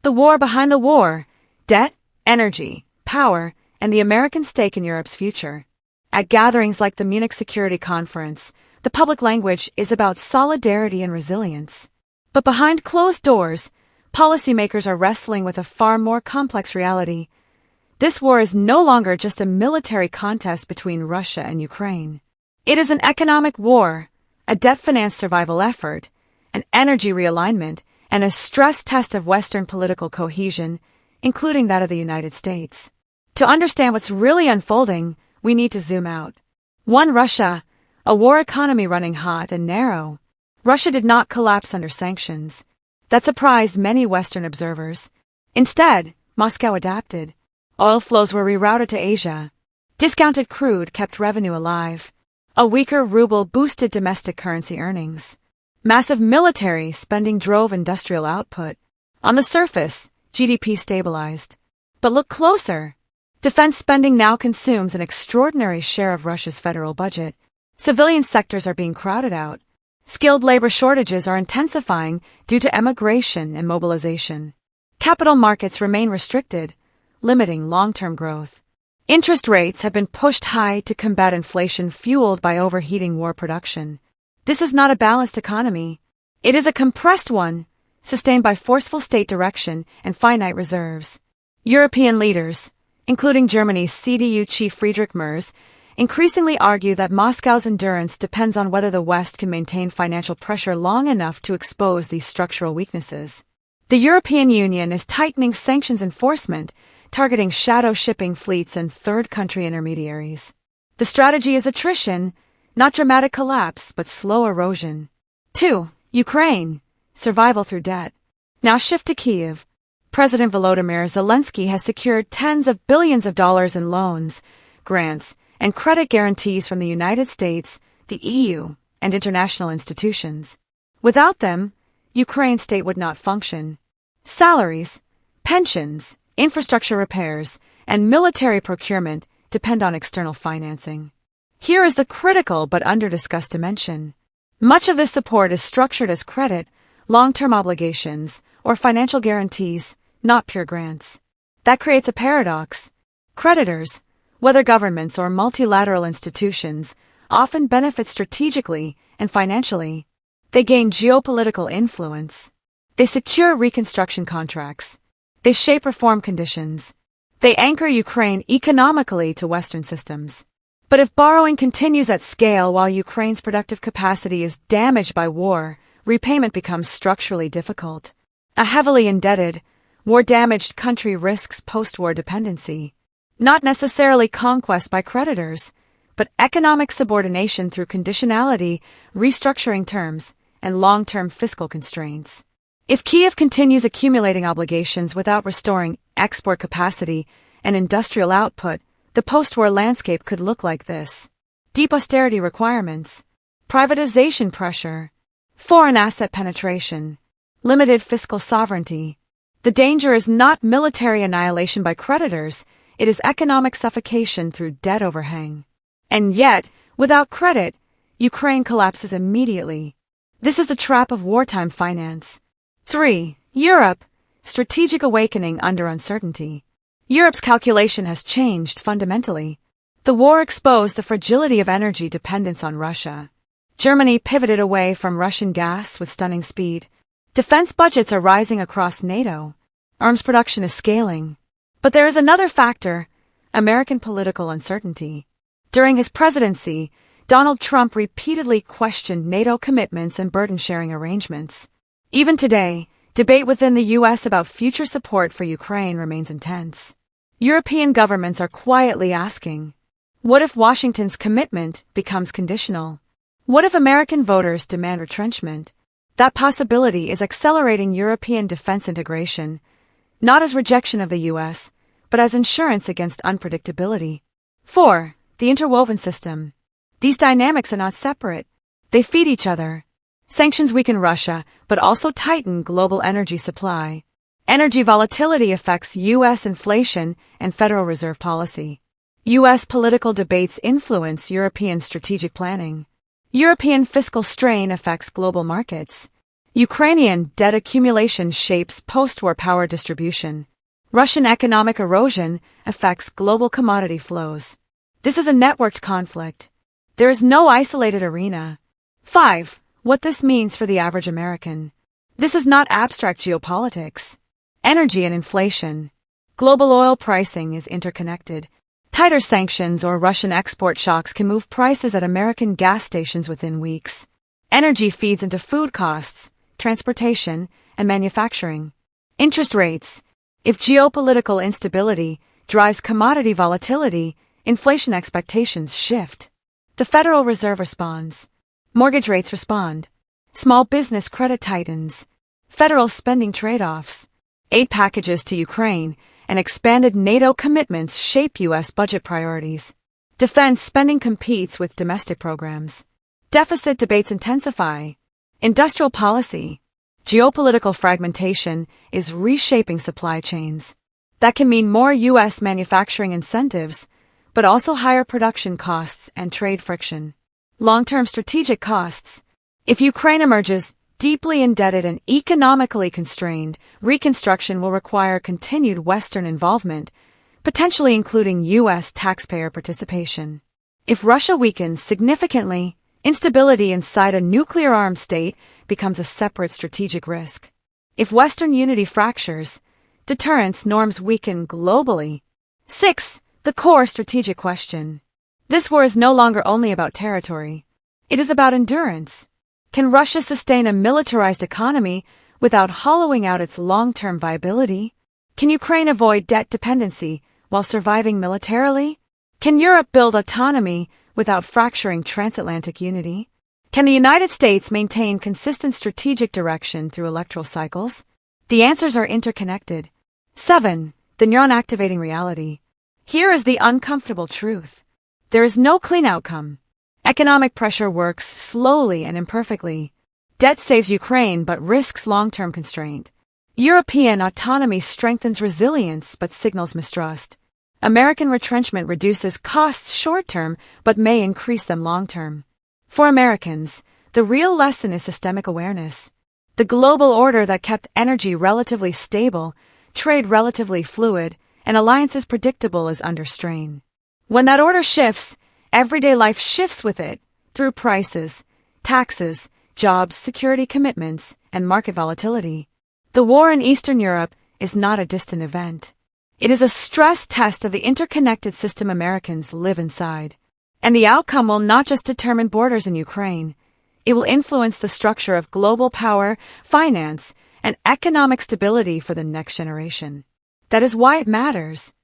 The war behind the war: debt, energy, power, and the American stake in Europe's future. At gatherings like the Munich Security Conference, the public language is about solidarity and resilience. But behind closed doors, policymakers are wrestling with a far more complex reality. This war is no longer just a military contest between Russia and Ukraine. It is an economic war, a debt-financed survival effort, an energy realignment, and a stress test of Western political cohesion, including that of the United States. To understand what's really unfolding, we need to zoom out. 1. Russia, a war economy running hot and narrow. Russia did not collapse under sanctions. That surprised many Western observers. Instead, Moscow adapted. Oil flows were rerouted to Asia. Discounted crude kept revenue alive. A weaker ruble boosted domestic currency earnings. Massive military spending drove industrial output. On the surface, GDP stabilized. But look closer. Defense spending now consumes an extraordinary share of Russia's federal budget. Civilian sectors are being crowded out. Skilled labor shortages are intensifying due to emigration and mobilization. Capital markets remain restricted, limiting long-term growth. Interest rates have been pushed high to combat inflation fueled by overheating war production. This is not a balanced economy. It is a compressed one, sustained by forceful state direction and finite reserves. European leaders, including Germany's CDU chief Friedrich Merz, increasingly argue that Moscow's endurance depends on whether the West can maintain financial pressure long enough to expose these structural weaknesses. The European Union is tightening sanctions enforcement, targeting shadow shipping fleets and third-country intermediaries. The strategy is attrition, not dramatic collapse, but slow erosion. 2. Ukraine, survival through debt. Now shift to Kyiv. President Volodymyr Zelensky has secured tens of billions of dollars in loans, grants, and credit guarantees from the United States, the EU, and international institutions. Without them, Ukraine's state would not function. Salaries, pensions, infrastructure repairs, and military procurement depend on external financing. Here is the critical but under-discussed dimension. Much of this support is structured as credit, long-term obligations, or financial guarantees, not pure grants. That creates a paradox. Creditors, whether governments or multilateral institutions, often benefit strategically and financially. They gain geopolitical influence. They secure reconstruction contracts. They shape reform conditions. They anchor Ukraine economically to Western systems. But if borrowing continues at scale while Ukraine's productive capacity is damaged by war, repayment becomes structurally difficult. A heavily indebted, war-damaged country risks post-war dependency. Not necessarily conquest by creditors, but economic subordination through conditionality, restructuring terms, and long-term fiscal constraints. If Kyiv continues accumulating obligations without restoring export capacity and industrial output, the post-war landscape could look like this. Deep austerity requirements, privatization pressure, foreign asset penetration, limited fiscal sovereignty. The danger is not military annihilation by creditors, it is economic suffocation through debt overhang. And yet, without credit, Ukraine collapses immediately. This is the trap of wartime finance. 3. Europe, strategic awakening under uncertainty. Europe's calculation has changed fundamentally. The war exposed the fragility of energy dependence on Russia. Germany pivoted away from Russian gas with stunning speed. Defense budgets are rising across NATO. Arms production is scaling. But there is another factor: American political uncertainty. During his presidency, Donald Trump repeatedly questioned NATO commitments and burden-sharing arrangements. Even today, debate within the U.S. about future support for Ukraine remains intense. European governments are quietly asking, what if Washington's commitment becomes conditional? What if American voters demand retrenchment? That possibility is accelerating European defense integration, not as rejection of the U.S., but as insurance against unpredictability. 4. The interwoven system. These dynamics are not separate. They feed each other. Sanctions weaken Russia, but also tighten global energy supply. Energy volatility affects U.S. inflation and Federal Reserve policy. U.S. political debates influence European strategic planning. European fiscal strain affects global markets. Ukrainian debt accumulation shapes post-war power distribution. Russian economic erosion affects global commodity flows. This is a networked conflict. There is no isolated arena. 5. What this means for the average American. This is not abstract geopolitics. Energy and inflation. Global oil pricing is interconnected. Tighter sanctions or Russian export shocks can move prices at American gas stations within weeks. Energy feeds into food costs, transportation, and manufacturing. Interest rates. If geopolitical instability drives commodity volatility, inflation expectations shift. The Federal Reserve responds. Mortgage rates respond. Small business credit tightens. Federal spending trade-offs. Aid packages to Ukraine and expanded NATO commitments shape U.S. budget priorities. Defense spending competes with domestic programs. Deficit debates intensify. Industrial policy. Geopolitical fragmentation is reshaping supply chains. That can mean more U.S. manufacturing incentives, but also higher production costs and trade friction. Long-term strategic costs. If Ukraine emerges deeply indebted and economically constrained, reconstruction will require continued Western involvement, potentially including U.S. taxpayer participation. If Russia weakens significantly, instability inside a nuclear-armed state becomes a separate strategic risk. If Western unity fractures, deterrence norms weaken globally. 6. The core strategic question. This war is no longer only about territory. It is about endurance. Can Russia sustain a militarized economy without hollowing out its long-term viability? Can Ukraine avoid debt dependency while surviving militarily? Can Europe build autonomy without fracturing transatlantic unity? Can the United States maintain consistent strategic direction through electoral cycles? The answers are interconnected. 7. The neuron-activating reality. Here is the uncomfortable truth. There is no clean outcome. Economic pressure works slowly and imperfectly. Debt saves Ukraine but risks long-term constraint. European autonomy strengthens resilience but signals mistrust. American retrenchment reduces costs short-term but may increase them long-term. For Americans, the real lesson is systemic awareness. The global order that kept energy relatively stable, trade relatively fluid, and alliances predictable is under strain. When that order shifts, everyday life shifts with it, through prices, taxes, jobs, security commitments, and market volatility. The war in Eastern Europe is not a distant event. It is a stress test of the interconnected system Americans live inside. And the outcome will not just determine borders in Ukraine. It will influence the structure of global power, finance, and economic stability for the next generation. That is why it matters.